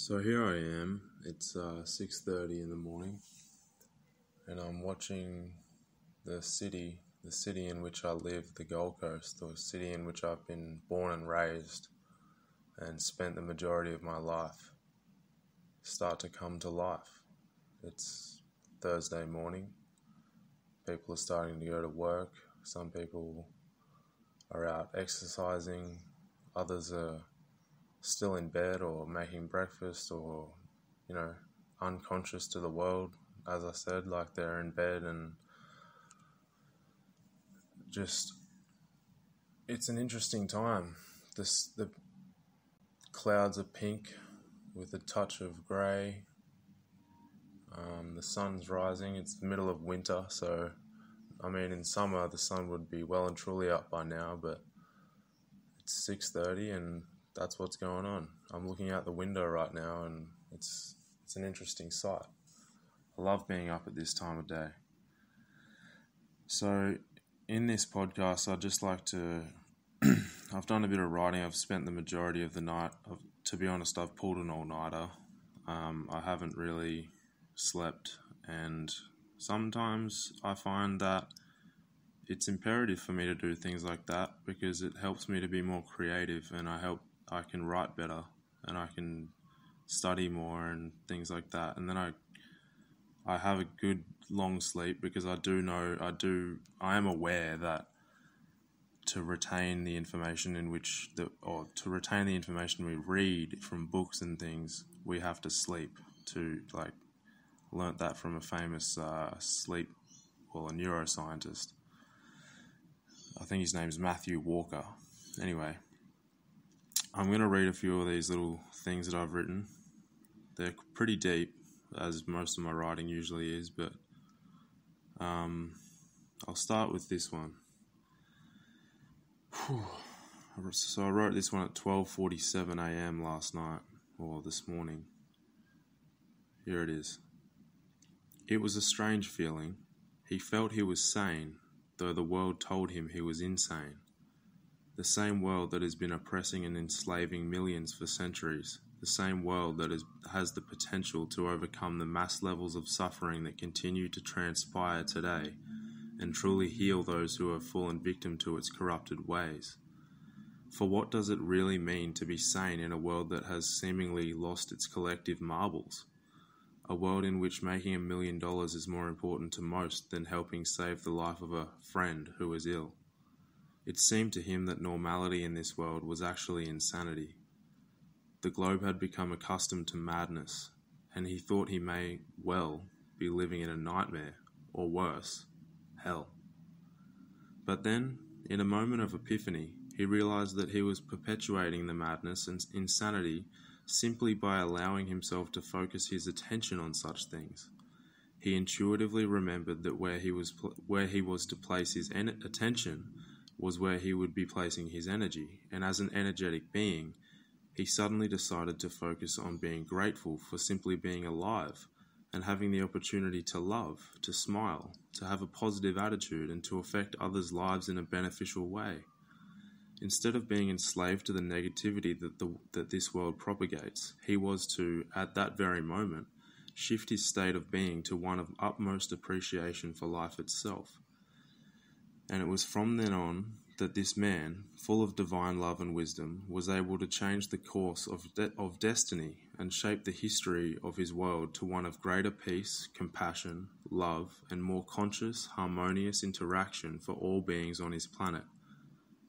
So here I am. It's 6:30 in the morning, and I'm watching the city in which I live, the Gold Coast, the city in which I've been born and raised, and spent the majority of my life, start to come to life. It's Thursday morning. People are starting to go to work. Some people are out exercising. Others are still in bed or making breakfast or, unconscious to the world, as I said, like they're in bed, and just, it's an interesting time. The clouds are pink with a touch of grey. The sun's rising. It's the middle of winter, so, in summer the sun would be well and truly up by now, but it's 6:30 and that's what's going on. I'm looking out the window right now, and it's an interesting sight. I love being up at this time of day. So in this podcast, I'd just like to I've done a bit of writing. I've spent the majority of the night. To be honest, I've pulled an all-nighter. I haven't really slept, and sometimes I find that it's imperative for me to do things like that because it helps me to be more creative, and I can write better, and I can study more and things like that. And then I have a good long sleep because I am aware that to retain the information to retain the information we read from books and things, we have to sleep. Learnt that from a famous a neuroscientist. I think his name's Matthew Walker. Anyway, I'm going to read a few of these little things that I've written. They're pretty deep, as most of my writing usually is, but I'll start with this one. So I wrote this one at 12:47 a.m. last night, or this morning. Here it is. It was a strange feeling. He felt he was sane, though the world told him he was insane. The same world that has been oppressing and enslaving millions for centuries. The same world that has the potential to overcome the mass levels of suffering that continue to transpire today and truly heal those who have fallen victim to its corrupted ways. For what does it really mean to be sane in a world that has seemingly lost its collective marbles? A world in which making $1 million is more important to most than helping save the life of a friend who is ill. It seemed to him that normality in this world was actually insanity. The globe had become accustomed to madness, and he thought he may well be living in a nightmare, or worse, hell. But then, in a moment of epiphany, he realized that he was perpetuating the madness and insanity simply by allowing himself to focus his attention on such things. He intuitively remembered that where he was to place his attention was where he would be placing his energy, and as an energetic being, he suddenly decided to focus on being grateful for simply being alive and having the opportunity to love, to smile, to have a positive attitude, and to affect others' lives in a beneficial way. Instead of being enslaved to the negativity that this world propagates, he was to, at that very moment, shift his state of being to one of utmost appreciation for life itself. And it was from then on that this man, full of divine love and wisdom, was able to change the course of destiny and shape the history of his world to one of greater peace, compassion, love, and more conscious, harmonious interaction for all beings on his planet,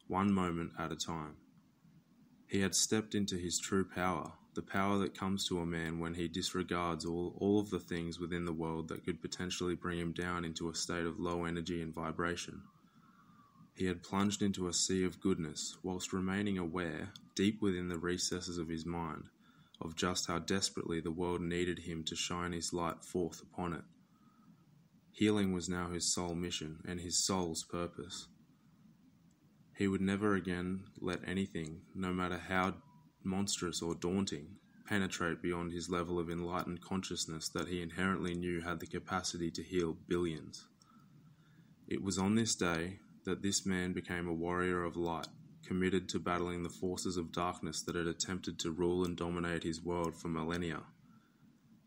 one moment at a time. He had stepped into his true power, the power that comes to a man when he disregards all of the things within the world that could potentially bring him down into a state of low energy and vibration. He had plunged into a sea of goodness, whilst remaining aware, deep within the recesses of his mind, of just how desperately the world needed him to shine his light forth upon it. Healing was now his sole mission and his soul's purpose. He would never again let anything, no matter how monstrous or daunting, penetrate beyond his level of enlightened consciousness that he inherently knew had the capacity to heal billions. It was on this day that this man became a warrior of light, committed to battling the forces of darkness that had attempted to rule and dominate his world for millennia.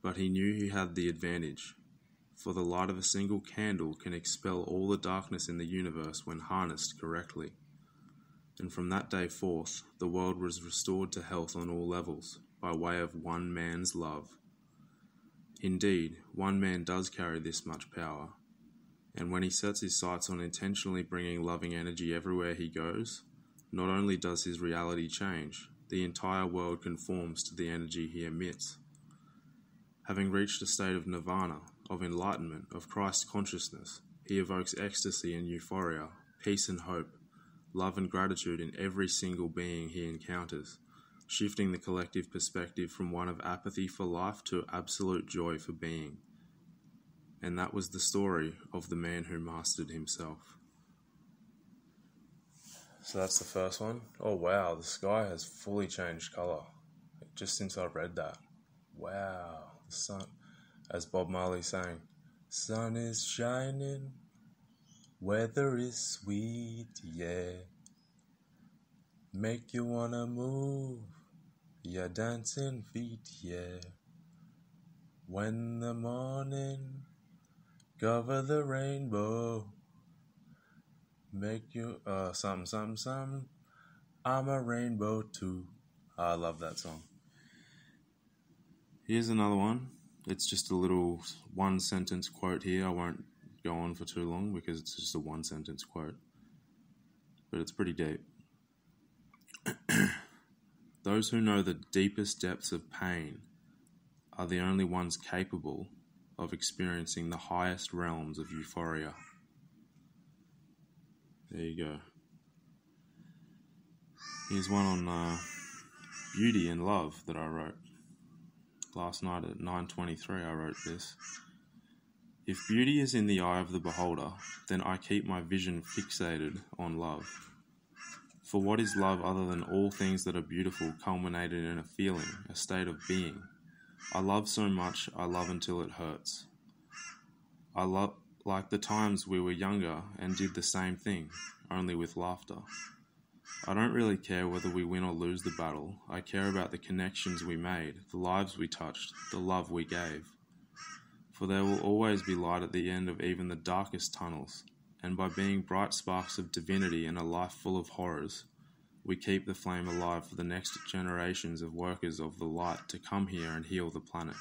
But he knew he had the advantage, for the light of a single candle can expel all the darkness in the universe when harnessed correctly. And from that day forth, the world was restored to health on all levels, by way of one man's love. Indeed, one man does carry this much power, and when he sets his sights on intentionally bringing loving energy everywhere he goes, not only does his reality change, the entire world conforms to the energy he emits. Having reached a state of nirvana, of enlightenment, of Christ consciousness, he evokes ecstasy and euphoria, peace and hope, love and gratitude in every single being he encounters, shifting the collective perspective from one of apathy for life to absolute joy for being. And that was the story of the man who mastered himself. So that's the first one. Oh wow, the sky has fully changed colour just since I read that. Wow, the sun, as Bob Marley sang, sun is shining, weather is sweet, yeah. Make you wanna move your dancing feet, yeah. When the morning cover the rainbow, make you some. I'm a rainbow too. I love that song. Here's another one. It's just a little one sentence quote here. I won't go on for too long because it's just a one sentence quote, but it's pretty deep. Those who know the deepest depths of pain are the only ones capable of experiencing the highest realms of euphoria. There you go. Here's one on beauty and love that I wrote. Last night at 9:23 I wrote this. If beauty is in the eye of the beholder, then I keep my vision fixated on love. For what is love other than all things that are beautiful culminated in a feeling, a state of being? I love so much, I love until it hurts. I love like the times we were younger and did the same thing, only with laughter. I don't really care whether we win or lose the battle. I care about the connections we made, the lives we touched, the love we gave. For there will always be light at the end of even the darkest tunnels, and by being bright sparks of divinity in a life full of horrors, we keep the flame alive for the next generations of workers of the light to come here and heal the planet.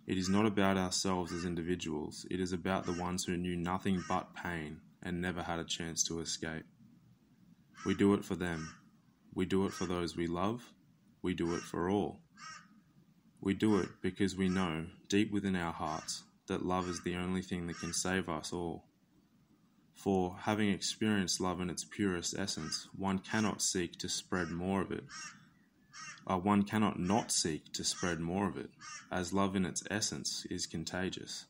It is not about ourselves as individuals, it is about the ones who knew nothing but pain and never had a chance to escape. We do it for them. We do it for those we love. We do it for all. We do it because we know, deep within our hearts, that love is the only thing that can save us all. For, having experienced love in its purest essence, one cannot seek to spread more of it. One cannot not seek to spread more of it, as love in its essence is contagious.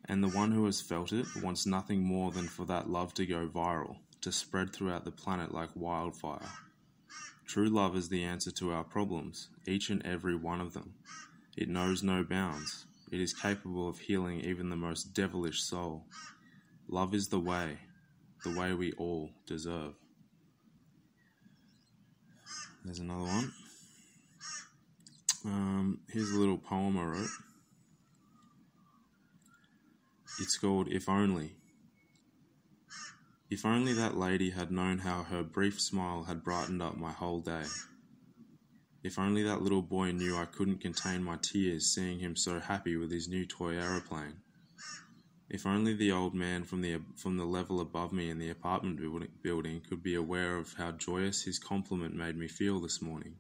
And the one who has felt it wants nothing more than for that love to go viral, to spread throughout the planet like wildfire. True love is the answer to our problems, each and every one of them. It knows no bounds. It is capable of healing even the most devilish soul. Love is the way we all deserve. There's another one. Here's a little poem I wrote. It's called If Only. If only that lady had known how her brief smile had brightened up my whole day. If only that little boy knew I couldn't contain my tears seeing him so happy with his new toy aeroplane. If only the old man from the level above me in the apartment building could be aware of how joyous his compliment made me feel this morning.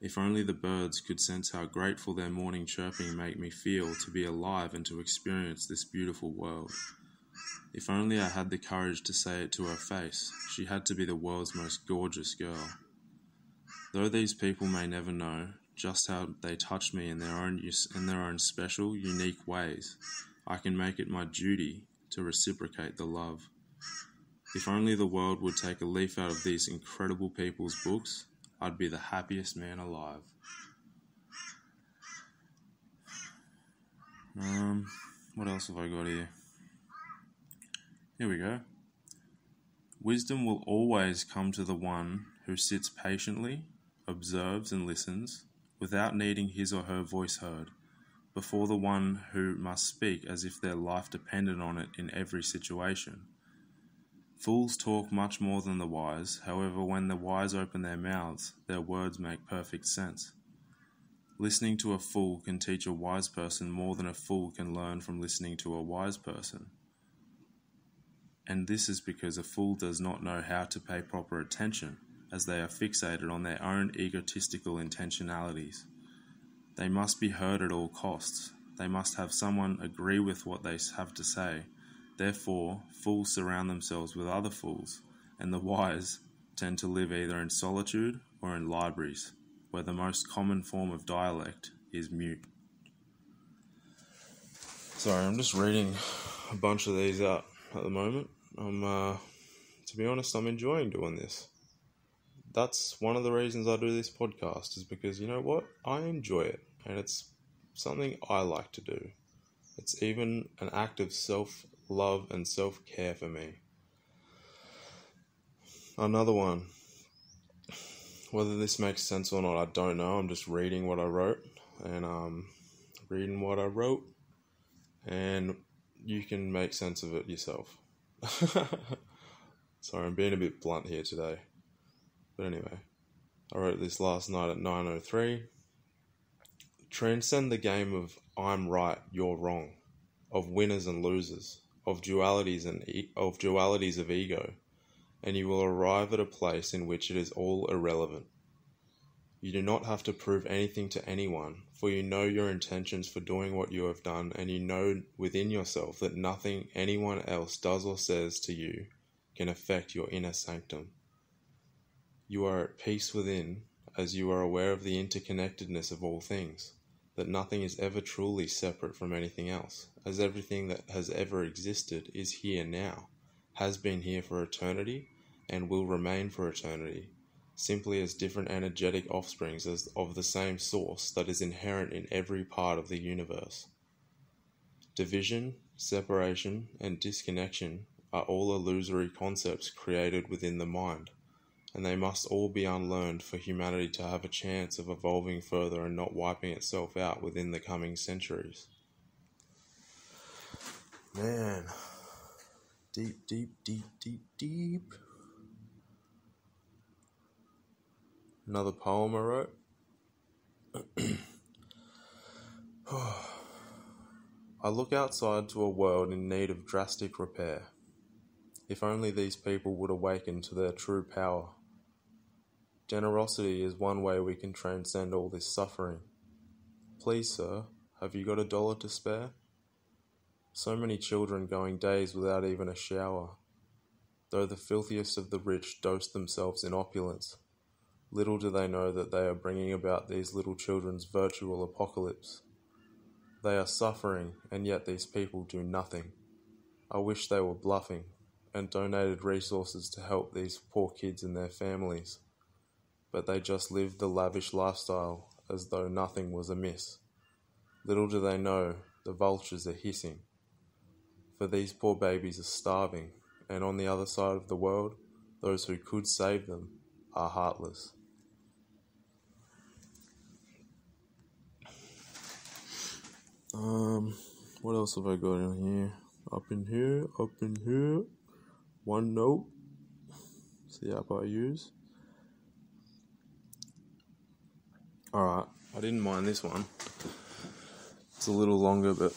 If only the birds could sense how grateful their morning chirping made me feel to be alive and to experience this beautiful world. If only I had the courage to say it to her face, she had to be the world's most gorgeous girl. Though these people may never know just how they touched me in their own special, unique ways, I can make it my duty to reciprocate the love. If only the world would take a leaf out of these incredible people's books, I'd be the happiest man alive. What else have I got here? Here we go. Wisdom will always come to the one who sits patiently, observes and listens, without needing his or her voice heard, before the one who must speak as if their life depended on it in every situation. Fools talk much more than the wise, however, when the wise open their mouths, their words make perfect sense. Listening to a fool can teach a wise person more than a fool can learn from listening to a wise person. And this is because a fool does not know how to pay proper attention, as they are fixated on their own egotistical intentionalities. They must be heard at all costs. They must have someone agree with what they have to say. Therefore, fools surround themselves with other fools, and the wise tend to live either in solitude or in libraries, where the most common form of dialect is mute. Sorry, I'm just reading a bunch of these out at the moment. To be honest, I'm enjoying doing this. That's one of the reasons I do this podcast, is because, you know what? I enjoy it, and it's something I like to do. It's even an act of self-love and self-care for me. Another one. Whether this makes sense or not, I don't know. I'm just reading what I wrote, and and you can make sense of it yourself. Sorry, I'm being a bit blunt here today. But anyway, I wrote this last night at 9:03. Transcend the game of I'm right, you're wrong, of winners and losers, of dualities of ego, and you will arrive at a place in which it is all irrelevant. You do not have to prove anything to anyone, for you know your intentions for doing what you have done, and you know within yourself that nothing anyone else does or says to you can affect your inner sanctum. You are at peace within, as you are aware of the interconnectedness of all things, that nothing is ever truly separate from anything else, as everything that has ever existed is here now, has been here for eternity, and will remain for eternity, simply as different energetic offsprings of the same source that is inherent in every part of the universe. Division, separation, and disconnection are all illusory concepts created within the mind, and they must all be unlearned for humanity to have a chance of evolving further and not wiping itself out within the coming centuries. Man, deep, deep, deep, deep, deep. Another poem I wrote. I look outside to a world in need of drastic repair. If only these people would awaken to their true power. Generosity is one way we can transcend all this suffering. Please, sir, have you got $1 to spare? So many children going days without even a shower. Though the filthiest of the rich dose themselves in opulence, little do they know that they are bringing about these little children's virtual apocalypse. They are suffering, and yet these people do nothing. I wish they were bluffing, and donated resources to help these poor kids and their families. But they just live the lavish lifestyle as though nothing was amiss. Little do they know the vultures are hissing. For these poor babies are starving, and on the other side of the world, those who could save them are heartless. What else have I got in here? Up in here. OneNote. It's the app I use. Alright, I didn't mind this one. It's a little longer, but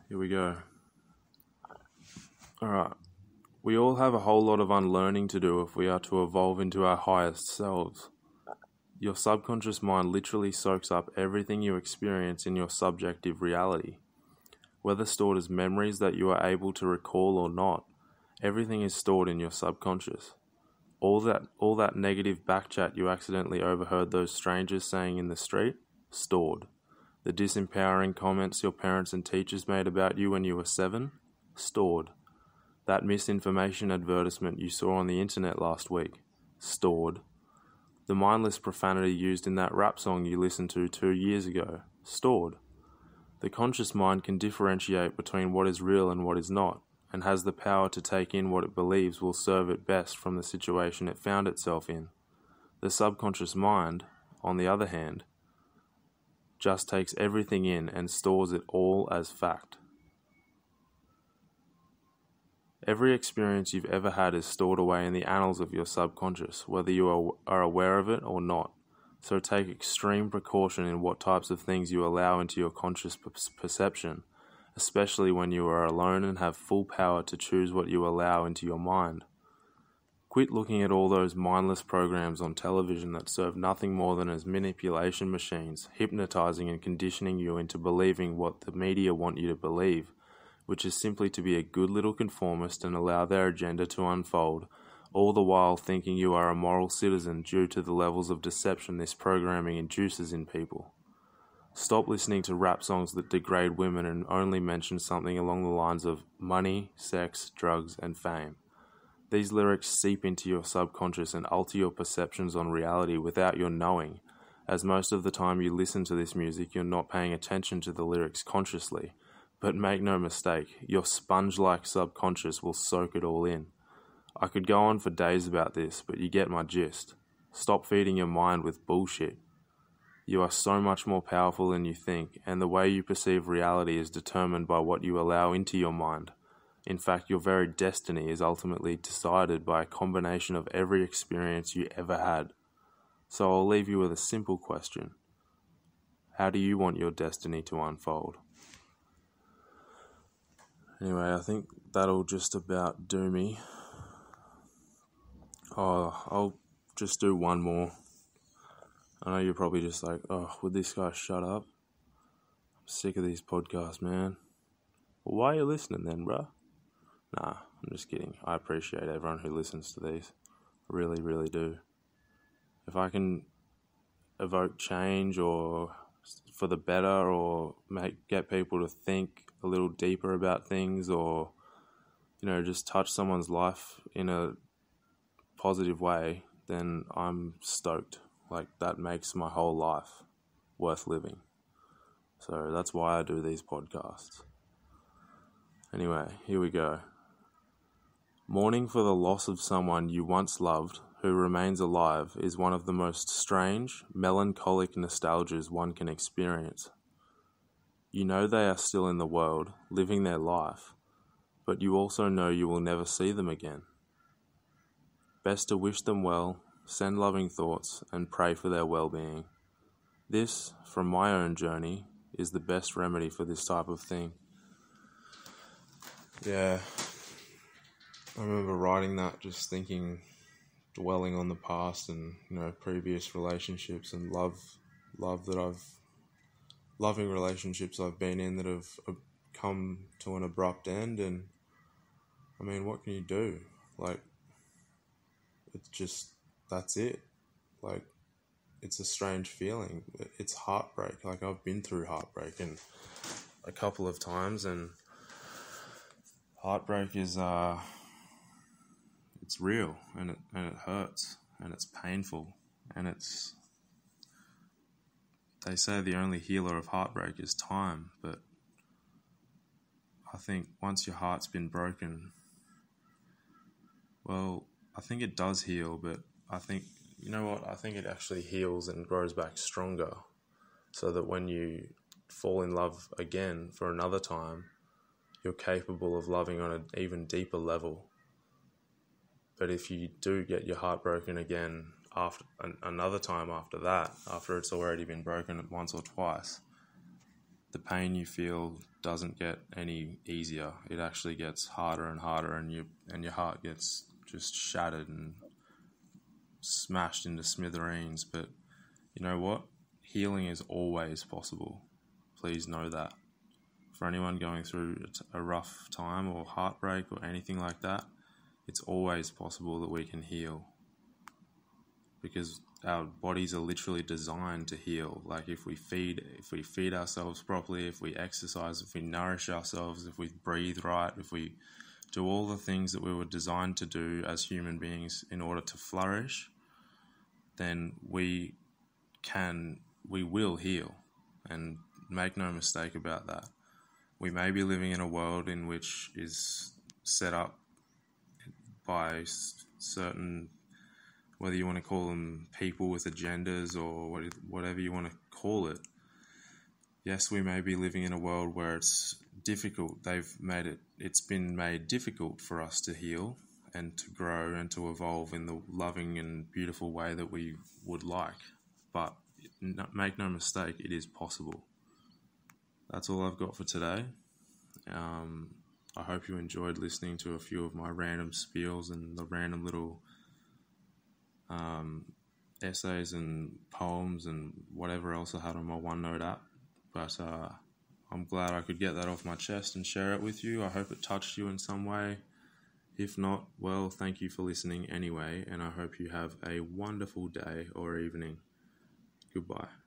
here we go. Alright, we all have a whole lot of unlearning to do if we are to evolve into our highest selves. Your subconscious mind literally soaks up everything you experience in your subjective reality. Whether stored as memories that you are able to recall or not, everything is stored in your subconscious. All that negative backchat you accidentally overheard those strangers saying in the street, stored. The disempowering comments your parents and teachers made about you when you were 7, stored. That misinformation advertisement you saw on the internet last week, stored. The mindless profanity used in that rap song you listened to 2 years ago, stored. The conscious mind can differentiate between what is real and what is not, and has the power to take in what it believes will serve it best from the situation it found itself in. The subconscious mind, on the other hand, just takes everything in and stores it all as fact. Every experience you've ever had is stored away in the annals of your subconscious, whether you are aware of it or not. So take extreme precaution in what types of things you allow into your conscious perception, especially when you are alone and have full power to choose what you allow into your mind. Quit looking at all those mindless programs on television that serve nothing more than as manipulation machines, hypnotizing and conditioning you into believing what the media want you to believe, which is simply to be a good little conformist and allow their agenda to unfold, all the while thinking you are a moral citizen due to the levels of deception this programming induces in people. Stop listening to rap songs that degrade women and only mention something along the lines of money, sex, drugs, and fame. These lyrics seep into your subconscious and alter your perceptions on reality without your knowing, as most of the time you listen to this music you're not paying attention to the lyrics consciously. But make no mistake, your sponge-like subconscious will soak it all in. I could go on for days about this, but you get my gist. Stop feeding your mind with bullshit. You are so much more powerful than you think, and the way you perceive reality is determined by what you allow into your mind. In fact, your very destiny is ultimately decided by a combination of every experience you ever had. So I'll leave you with a simple question. How do you want your destiny to unfold? Anyway, I think that'll just about do me. I'll just do one more. I know you're probably just like, would this guy shut up? I'm sick of these podcasts, man. Well, why are you listening then, bruh? Nah, I'm just kidding. I appreciate everyone who listens to these. I really, really do. If I can evoke change or for the better or get people to think a little deeper about things or, just touch someone's life in a positive way, then I'm stoked. Like, that makes my whole life worth living. So that's why I do these podcasts. Anyway, here we go. Mourning for the loss of someone you once loved who remains alive is one of the most strange, melancholic nostalgias one can experience. You know they are still in the world, living their life, but you also know you will never see them again. Best to wish them well, send loving thoughts, and pray for their well-being. This, from my own journey, is the best remedy for this type of thing. Yeah, I remember writing that, just thinking, dwelling on the past and, previous relationships and loving relationships I've been in that have come to an abrupt end. And, what can you do? It's just, that's it. It's a strange feeling. It's heartbreak. I've been through heartbreak and a couple of times, and heartbreak is it's real, and it hurts, and it's painful, and they say the only healer of heartbreak is time, but I think once your heart's been broken, well, I think it does heal, but I think, I think it actually heals and grows back stronger, so that when you fall in love again for another time, you're capable of loving on an even deeper level. But if you do get your heart broken again after another time after that, after it's already been broken once or twice, the pain you feel doesn't get any easier. It actually gets harder and harder, and your heart gets just shattered and smashed into smithereens. But you know what? Healing is always possible. Please know that. For anyone going through a rough time or heartbreak or anything like that, it's always possible that we can heal, because our bodies are literally designed to heal. If we feed ourselves properly, if we exercise, if we nourish ourselves, if we breathe right, if we do all the things that we were designed to do as human beings in order to flourish, then we will heal. And make no mistake about that. We may be living in a world in which is set up by certain, whether you want to call them people with agendas or whatever you want to call it. Yes, we may be living in a world where it's difficult. It's been made difficult for us to heal and to grow and to evolve in the loving and beautiful way that we would like. But make no mistake, it is possible. That's all I've got for today. I hope you enjoyed listening to a few of my random spiels and the random little essays and poems and whatever else I had on my OneNote app. But I'm glad I could get that off my chest and share it with you. I hope it touched you in some way. If not, well, thank you for listening anyway, and I hope you have a wonderful day or evening. Goodbye.